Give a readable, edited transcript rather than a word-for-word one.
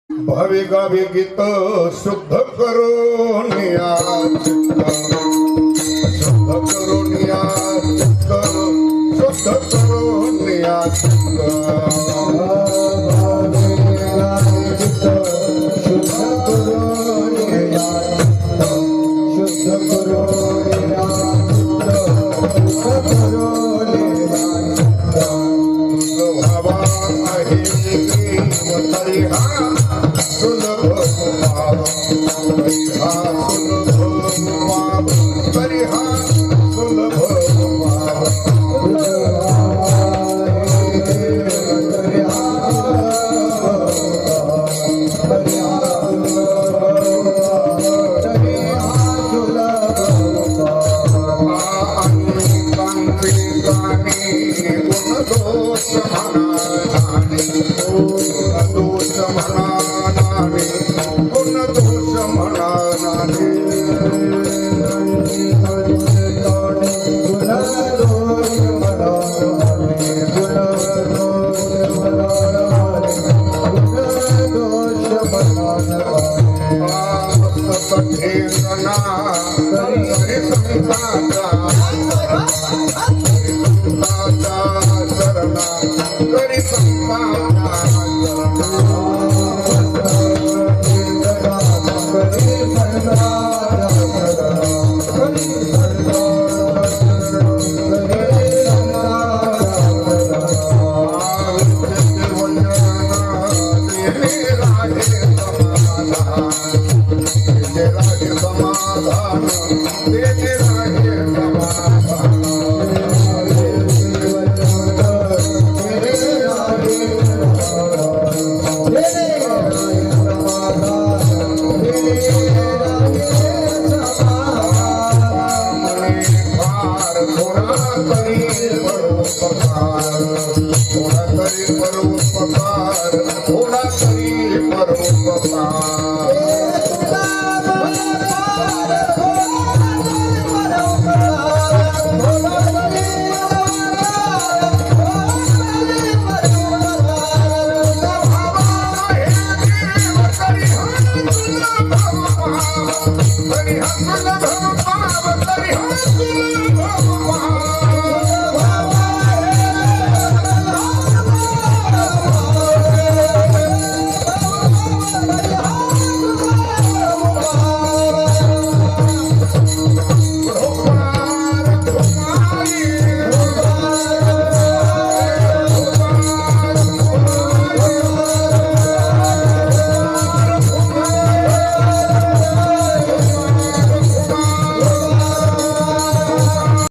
भाविका गीत शुद्ध करून या चित्त, शुद्ध करून या चित्त, शुद्ध करून या चित्त, भाविका गीत शुद्ध करून या चित्त, शुद्ध करून या चित्त, शुद्ध करून या चित्त, भावा आहे तरी हा सुलभ भाव, तरी हा सुलभ भाव, तरी हा सुलभ भाव,